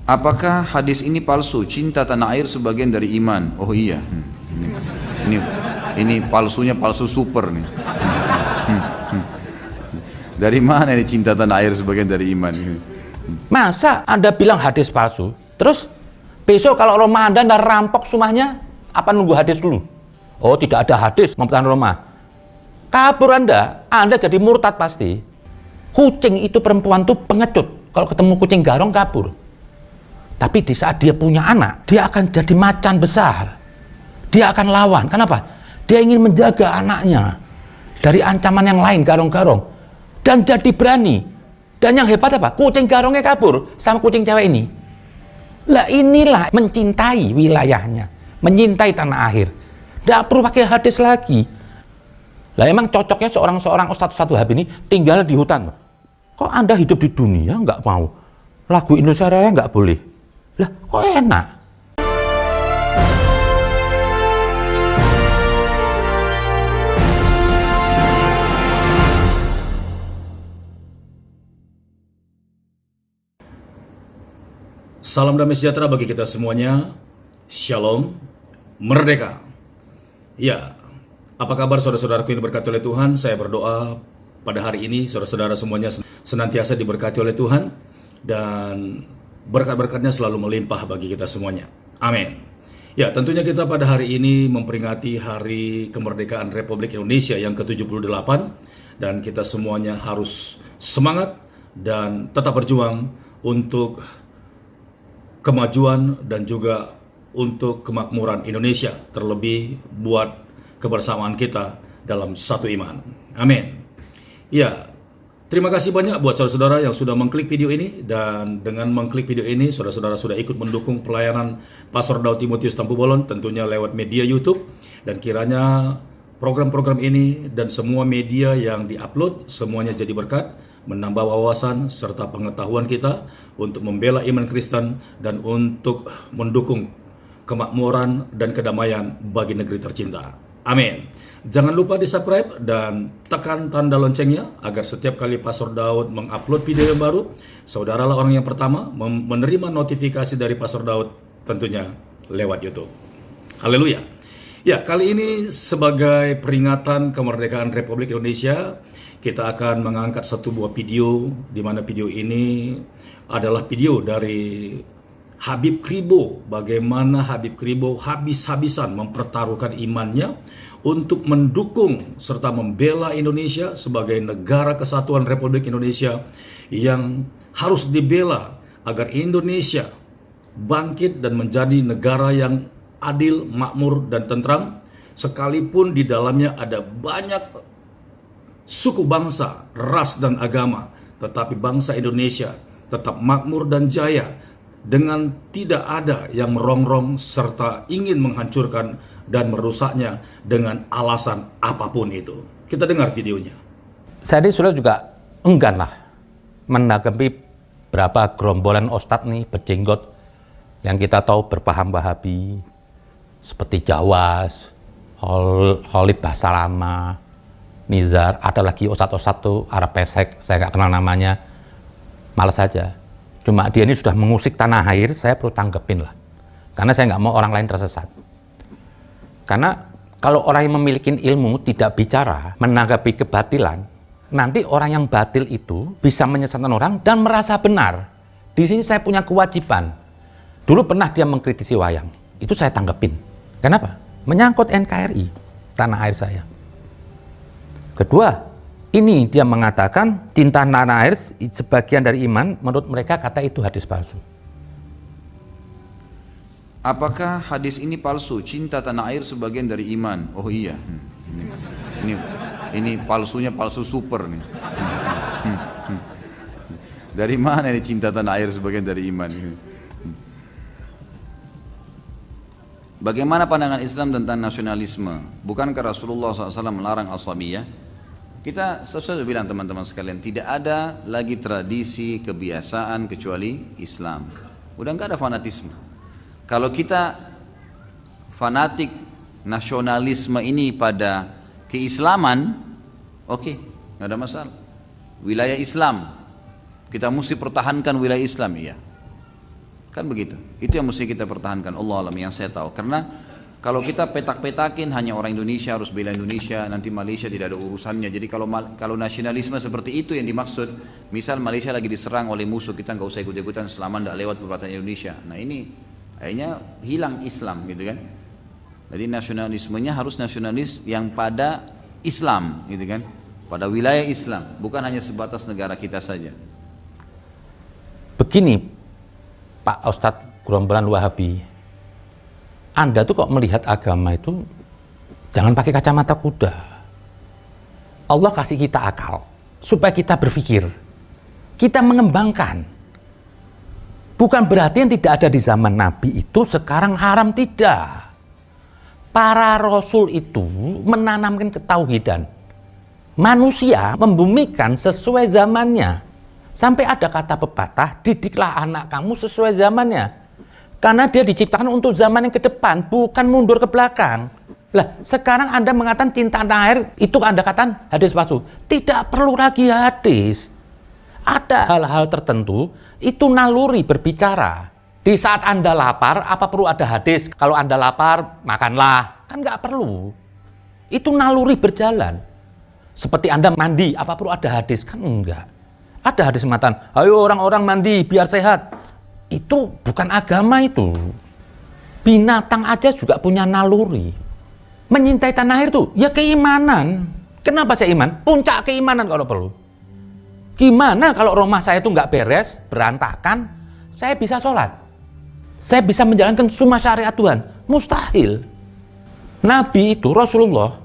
Apakah hadis ini palsu? Cinta tanah air sebagian dari iman. Oh iya. Ini, ini palsunya palsu super nih. Dari mana ini cinta tanah air sebagian dari iman? Masa Anda bilang hadis palsu? Terus besok kalau rumah Anda rampok rumahnya, apa nunggu hadis dulu? Oh, tidak ada hadis mempertahankan rumah. Kabur Anda jadi murtad pasti. Kucing itu perempuan tuh pengecut. Kalau ketemu kucing garong kabur. Tapi di saat dia punya anak, dia akan jadi macan besar. Dia akan lawan. Kenapa? Dia ingin menjaga anaknya dari ancaman yang lain, garong-garong. Dan jadi berani. Dan yang hebat apa? Kucing garongnya kabur sama kucing cewek ini. Lah inilah mencintai wilayahnya, mencintai tanah air. Tidak perlu pakai hadis lagi. Lah emang cocoknya seorang Ustadz Wahab ini tinggal di hutan. Kok Anda hidup di dunia nggak mau? Lagu Indonesia Raya nggak boleh. Lah kok enak? Salam damai sejahtera bagi kita semuanya. Shalom, merdeka. Ya, apa kabar saudara-saudaraku yang diberkati oleh Tuhan? Saya berdoa pada hari ini saudara-saudara semuanya senantiasa diberkati oleh Tuhan dan berkat-berkatnya selalu melimpah bagi kita semuanya. Amin. Ya, tentunya kita pada hari ini memperingati Hari Kemerdekaan Republik Indonesia yang ke-78 dan kita semuanya harus semangat dan tetap berjuang untuk kemajuan dan juga untuk kemakmuran Indonesia, terlebih buat kebersamaan kita dalam satu iman. Amin. Ya, terima kasih banyak buat saudara-saudara yang sudah mengklik video ini, dan dengan mengklik video ini saudara-saudara sudah ikut mendukung pelayanan Pastor Daud Timotius Tampu Bolon tentunya lewat media YouTube, dan kiranya program-program ini dan semua media yang diupload semuanya jadi berkat, menambah wawasan serta pengetahuan kita untuk membela iman Kristen dan untuk mendukung kemakmuran dan kedamaian bagi negeri tercinta. Amin. Jangan lupa di subscribe dan tekan tanda loncengnya agar setiap kali Pastor Daud mengupload video yang baru, saudaralah orang yang pertama menerima notifikasi dari Pastor Daud tentunya lewat YouTube. Haleluya. Ya, kali ini sebagai peringatan kemerdekaan Republik Indonesia, kita akan mengangkat satu buah video, di mana video ini adalah video dari Habib Kribo. Bagaimana Habib Kribo habis-habisan mempertaruhkan imannya untuk mendukung serta membela Indonesia sebagai negara kesatuan Republik Indonesia yang harus dibela agar Indonesia bangkit dan menjadi negara yang adil, makmur, dan tentram, sekalipun di dalamnya ada banyak suku bangsa, ras, dan agama, tetapi bangsa Indonesia tetap makmur dan jaya dengan tidak ada yang merongrong serta ingin menghancurkan dan merusaknya dengan alasan apapun itu. Kita dengar videonya. Saya ini sudah juga enggan lah menanggapi berapa gerombolan ustadz nih berjenggot yang kita tahu berpaham Wahabi seperti Jawas, Khalid Basalama, Nizar, ada lagi ustadz-ustadz tuh Arab Pesek, saya nggak kenal namanya, malas saja. Cuma dia ini sudah mengusik tanah air, saya perlu tanggepin lah. Karena saya nggak mau orang lain tersesat. Karena kalau orang yang memiliki ilmu tidak bicara, menanggapi kebatilan, nanti orang yang batil itu bisa menyesatkan orang dan merasa benar. Di sini saya punya kewajiban. Dulu pernah dia mengkritisi wayang, itu saya tanggepin. Kenapa? Menyangkut NKRI, tanah air saya. Kedua, ini dia mengatakan cinta tanah air sebagian dari iman, menurut mereka kata itu hadis palsu. Apakah hadis ini palsu? Cinta tanah air sebagian dari iman. Oh iya. Ini palsunya palsu super nih. Dari mana ini cinta tanah air sebagian dari iman? Bagaimana pandangan Islam tentang nasionalisme? Bukankah Rasulullah SAW melarang asabiyah? Kita sesuai bilang teman-teman sekalian, tidak ada lagi tradisi, kebiasaan kecuali Islam. Udah nggak ada fanatisme. Kalau kita fanatik nasionalisme ini pada keislaman, oke, nggak ada masalah. Wilayah Islam, kita mesti pertahankan wilayah Islam, iya. Kan begitu. Itu yang mesti kita pertahankan. Allah alam, yang saya tahu. Karena kalau kita petak-petakin hanya orang Indonesia harus bela Indonesia, nanti Malaysia tidak ada urusannya. Jadi kalau nasionalisme seperti itu yang dimaksud, misal Malaysia lagi diserang oleh musuh, kita nggak usah ikut-ikutan selama nggak lewat perbatasan Indonesia. Nah ini akhirnya hilang Islam gitu kan. Jadi nasionalismenya harus nasionalis yang pada Islam gitu kan, pada wilayah Islam, bukan hanya sebatas negara kita saja. Begini Pak Ustadz gerombolan Wahabi, Anda tuh kok melihat agama itu jangan pakai kacamata kuda. Allah kasih kita akal supaya kita berpikir, kita mengembangkan. Bukan berarti yang tidak ada di zaman Nabi itu sekarang haram, tidak. Para rasul itu menanamkan ketauhidan. Manusia membumikan sesuai zamannya. Sampai ada kata pepatah, didiklah anak kamu sesuai zamannya. Karena dia diciptakan untuk zaman yang ke depan, bukan mundur ke belakang. Lah, sekarang Anda mengatakan cinta tanah air, itu Anda katakan hadis palsu. Tidak perlu lagi hadis. Ada hal-hal tertentu, itu naluri berbicara. Di saat Anda lapar, apa perlu ada hadis? Kalau Anda lapar, makanlah. Kan nggak perlu. Itu naluri berjalan. Seperti Anda mandi, apa perlu ada hadis? Kan enggak. Ada hadis mengatakan, ayo orang-orang mandi biar sehat. Itu bukan agama itu. Binatang aja juga punya naluri. Menyintai tanah air itu, ya keimanan. Kenapa saya iman? Puncak keimanan kalau perlu. Gimana kalau rumah saya itu nggak beres, berantakan, saya bisa sholat? Saya bisa menjalankan semua syariat Tuhan? Mustahil. Nabi itu, Rasulullah,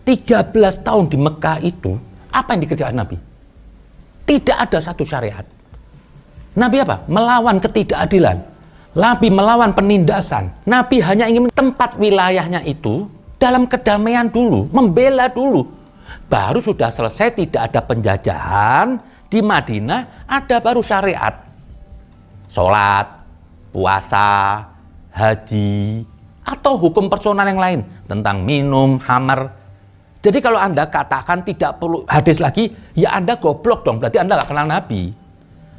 13 tahun di Mekah itu, apa yang dikerjakan Nabi? Tidak ada satu syariat. Nabi apa? Melawan ketidakadilan. Nabi melawan penindasan. Nabi hanya ingin tempat wilayahnya itu dalam kedamaian dulu, membela dulu. Baru sudah selesai, tidak ada penjajahan, di Madinah ada baru syariat. Sholat, puasa, haji, atau hukum personal yang lain tentang minum, khamar. Jadi kalau Anda katakan tidak perlu hadis lagi, ya Anda goblok dong, berarti Anda nggak kenal Nabi.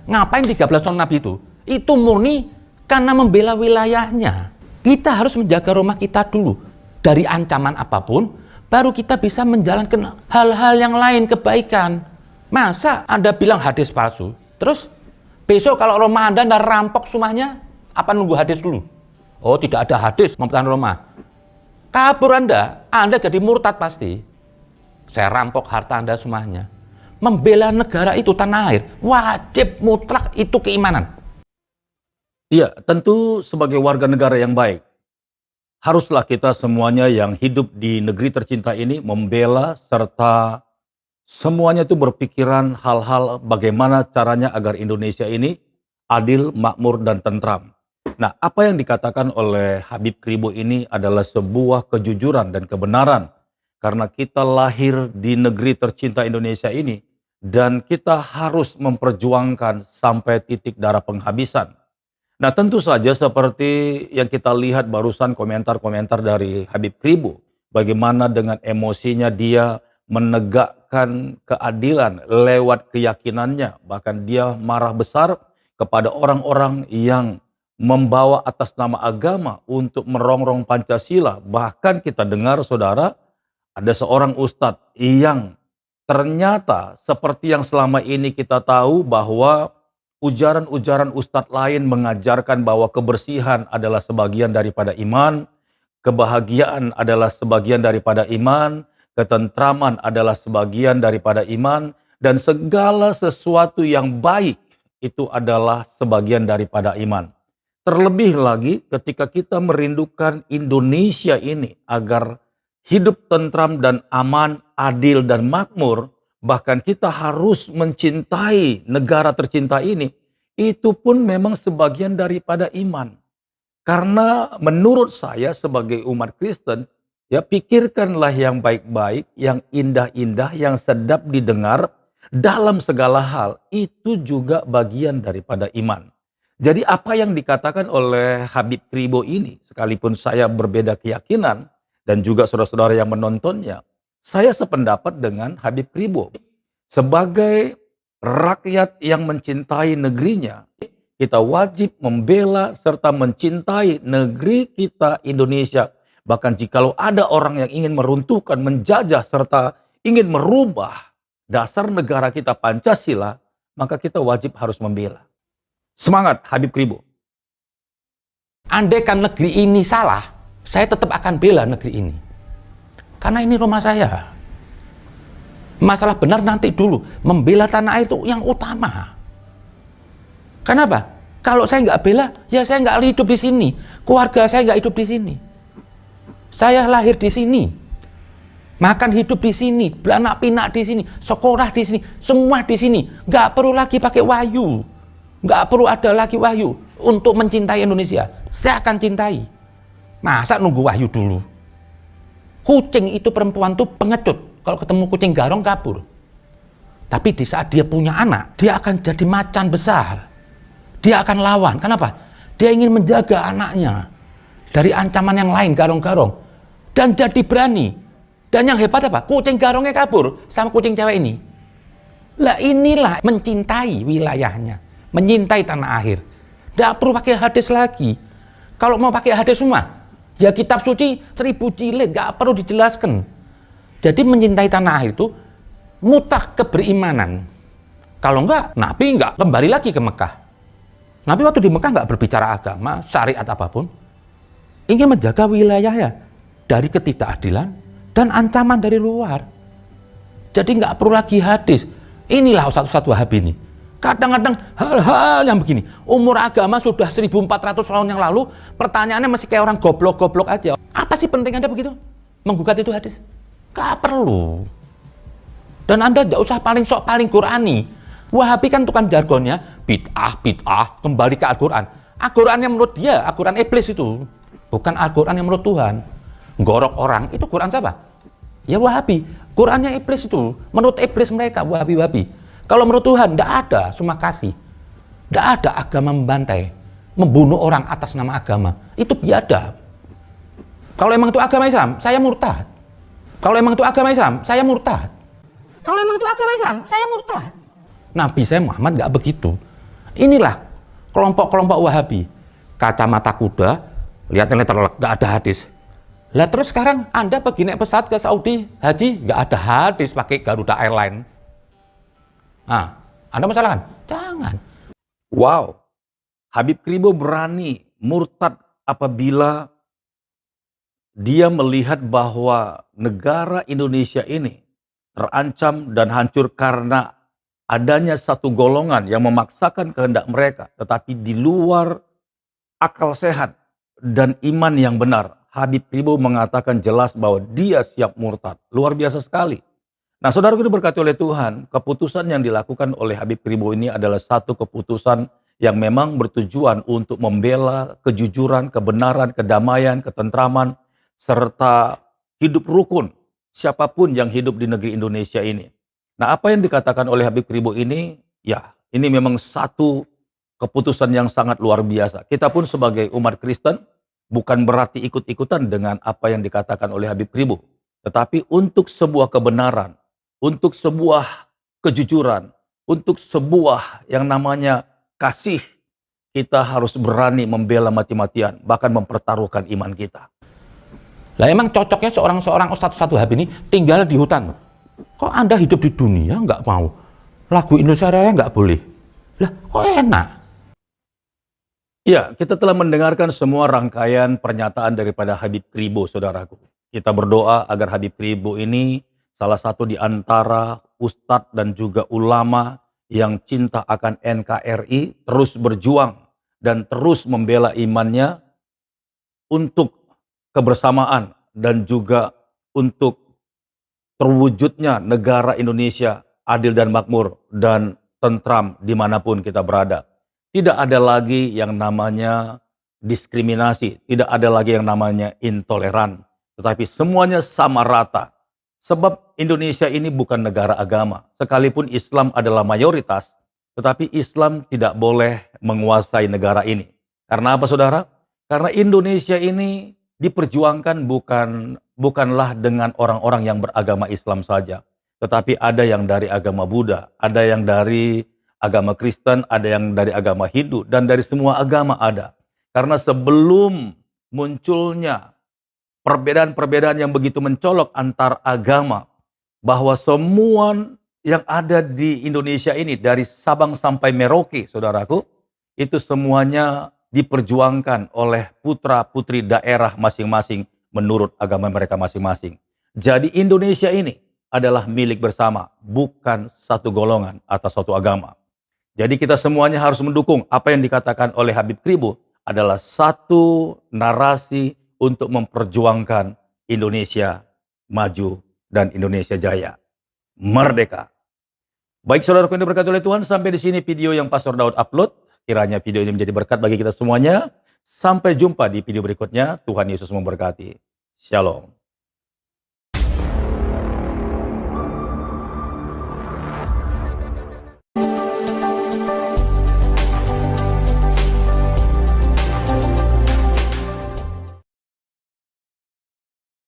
Ngapain 13 tahun Nabi itu? Itu murni karena membela wilayahnya. Kita harus menjaga rumah kita dulu. Dari ancaman apapun, baru kita bisa menjalankan hal-hal yang lain, kebaikan. Masa Anda bilang hadis palsu, terus besok kalau rumah Anda rampok semuanya, apa nunggu hadis dulu? Oh, tidak ada hadis mempertahankan rumah. Kabur Anda jadi murtad pasti. Saya rampok harta Anda semuanya. Membela negara itu, tanah air, wajib mutlak, itu keimanan. Iya, tentu sebagai warga negara yang baik, haruslah kita semuanya yang hidup di negeri tercinta ini membela serta semuanya itu berpikiran hal-hal bagaimana caranya agar Indonesia ini adil, makmur, dan tentram. Nah, apa yang dikatakan oleh Habib Kribo ini adalah sebuah kejujuran dan kebenaran. Karena kita lahir di negeri tercinta Indonesia ini, dan kita harus memperjuangkan sampai titik darah penghabisan. Nah, tentu saja seperti yang kita lihat barusan komentar-komentar dari Habib Kribo, bagaimana dengan emosinya dia menegakkan keadilan lewat keyakinannya, bahkan dia marah besar kepada orang-orang yang membawa atas nama agama untuk merongrong Pancasila. Bahkan kita dengar, saudara, ada seorang ustadz yang ternyata seperti yang selama ini kita tahu bahwa ujaran-ujaran ustadz lain mengajarkan bahwa kebersihan adalah sebagian daripada iman, kebahagiaan adalah sebagian daripada iman, ketentraman adalah sebagian daripada iman, dan segala sesuatu yang baik itu adalah sebagian daripada iman. Terlebih lagi ketika kita merindukan Indonesia ini agar hidup tentram dan aman, adil dan makmur, bahkan kita harus mencintai negara tercinta ini, itu pun memang sebagian daripada iman. Karena menurut saya sebagai umat Kristen, ya pikirkanlah yang baik-baik, yang indah-indah, yang sedap didengar dalam segala hal, itu juga bagian daripada iman. Jadi apa yang dikatakan oleh Habib Kribo ini, sekalipun saya berbeda keyakinan, dan juga saudara-saudara yang menontonnya, saya sependapat dengan Habib Kribo. Sebagai rakyat yang mencintai negerinya, kita wajib membela serta mencintai negeri kita Indonesia. Bahkan jikalau ada orang yang ingin meruntuhkan, menjajah, serta ingin merubah dasar negara kita Pancasila, maka kita wajib harus membela. Semangat Habib Kribo. Andaikan negeri ini salah, saya tetap akan bela negeri ini. Karena ini rumah saya. Masalah benar nanti dulu. Membela tanah air itu yang utama. Kenapa? Kalau saya nggak bela, ya saya nggak hidup di sini. Keluarga saya nggak hidup di sini. Saya lahir di sini. Makan hidup di sini. Beranak pinak di sini. Sekolah di sini. Semua di sini. Nggak perlu lagi pakai wahyu. Nggak perlu ada lagi wahyu untuk mencintai Indonesia. Saya akan cintai. Masa nunggu wahyu dulu? Kucing itu perempuan tuh pengecut. Kalau ketemu kucing garong kabur. Tapi di saat dia punya anak, dia akan jadi macan besar. Dia akan lawan. Kenapa? Dia ingin menjaga anaknya dari ancaman yang lain, garong-garong. Dan jadi berani. Dan yang hebat apa? Kucing garongnya kabur sama kucing cewek ini. Lah inilah mencintai wilayahnya. Mencintai tanah air. Tidak perlu pakai hadis lagi. Kalau mau pakai hadis semua, ya kitab suci 1000 jilid, nggak perlu dijelaskan. Jadi mencintai tanah air itu mutlak keberimanan. Kalau enggak, Nabi enggak kembali lagi ke Mekah. Nabi waktu di Mekah enggak berbicara agama, syariat apapun. Ingin menjaga wilayahnya dari ketidakadilan dan ancaman dari luar. Jadi enggak perlu lagi hadis. Inilah Ustadz Wahhabi ini. Kadang-kadang hal-hal yang begini. Umur agama sudah 1400 tahun yang lalu, pertanyaannya masih kayak orang goblok-goblok aja. Apa sih penting Anda begitu? Menggugat itu hadis? Gak perlu. Dan Anda tidak usah paling sok paling Qurani. Wahabi kan tukang jargonnya bid'ah, kembali ke Al-Quran. Al-Quran yang menurut dia, Al-Quran iblis itu. Bukan Al-Quran yang menurut Tuhan. Gorok orang, itu Quran siapa? Ya Wahabi. Qurannya iblis itu. Menurut iblis mereka, Wahabi. Kalau menurut Tuhan, tidak ada summa kasih. Tidak ada agama membantai. Membunuh orang atas nama agama. Itu biadab. Kalau emang itu agama Islam, saya murtad. Kalau emang itu agama Islam, saya murtad. Kalau emang itu agama Islam, saya murtad. Nabi saya Muhammad nggak begitu. Inilah kelompok-kelompok Wahabi. Kacamata kuda, lihatnya terlek, nggak ada hadis. Lah terus sekarang Anda pergi naik pesawat ke Saudi, haji, nggak ada hadis pakai Garuda Airline. Nah, Anda masalahkan? Jangan. Wow, Habib Kribo berani murtad apabila dia melihat bahwa negara Indonesia ini terancam dan hancur karena adanya satu golongan yang memaksakan kehendak mereka, tetapi di luar akal sehat dan iman yang benar. Habib Kribo mengatakan jelas bahwa dia siap murtad. Luar biasa sekali. Nah, saudaraku diberkati oleh Tuhan, keputusan yang dilakukan oleh Habib Kribo ini adalah satu keputusan yang memang bertujuan untuk membela kejujuran, kebenaran, kedamaian, ketentraman, serta hidup rukun siapapun yang hidup di negeri Indonesia ini. Nah, apa yang dikatakan oleh Habib Kribo ini, ya ini memang satu keputusan yang sangat luar biasa. Kita pun sebagai umat Kristen bukan berarti ikut-ikutan dengan apa yang dikatakan oleh Habib Kribo. Tetapi untuk sebuah kebenaran, untuk sebuah kejujuran, untuk sebuah yang namanya kasih, kita harus berani membela mati-matian, bahkan mempertaruhkan iman kita. Lah emang cocoknya seorang Ustadz Wahhabi ini tinggal di hutan. Kok Anda hidup di dunia nggak mau? Lagu Indonesia Raya nggak boleh? Lah kok enak? Ya, kita telah mendengarkan semua rangkaian pernyataan daripada Habib Kribo, saudaraku. Kita berdoa agar Habib Kribo ini salah satu di antara ustadz dan juga ulama yang cinta akan NKRI, terus berjuang dan terus membela imannya untuk kebersamaan dan juga untuk terwujudnya negara Indonesia adil dan makmur dan tentram dimanapun kita berada. Tidak ada lagi yang namanya diskriminasi, tidak ada lagi yang namanya intoleran, tetapi semuanya sama rata. Sebab Indonesia ini bukan negara agama, sekalipun Islam adalah mayoritas, tetapi Islam tidak boleh menguasai negara ini. Karena apa saudara? Karena Indonesia ini diperjuangkan bukanlah dengan orang-orang yang beragama Islam saja, tetapi ada yang dari agama Buddha, ada yang dari agama Kristen, ada yang dari agama Hindu, dan dari semua agama ada. Karena sebelum munculnya perbedaan-perbedaan yang begitu mencolok antar agama, bahwa semua yang ada di Indonesia ini, dari Sabang sampai Merauke, saudaraku, itu semuanya diperjuangkan oleh putra-putri daerah masing-masing menurut agama mereka masing-masing. Jadi Indonesia ini adalah milik bersama, bukan satu golongan atau satu agama. Jadi kita semuanya harus mendukung apa yang dikatakan oleh Habib Kribo adalah satu narasi untuk memperjuangkan Indonesia maju dan Indonesia jaya. Merdeka. Baik saudaraku yang diberkati oleh Tuhan, sampai di sini video yang Pastor Daud upload. Kiranya video ini menjadi berkat bagi kita semuanya. Sampai jumpa di video berikutnya. Tuhan Yesus memberkati. Shalom.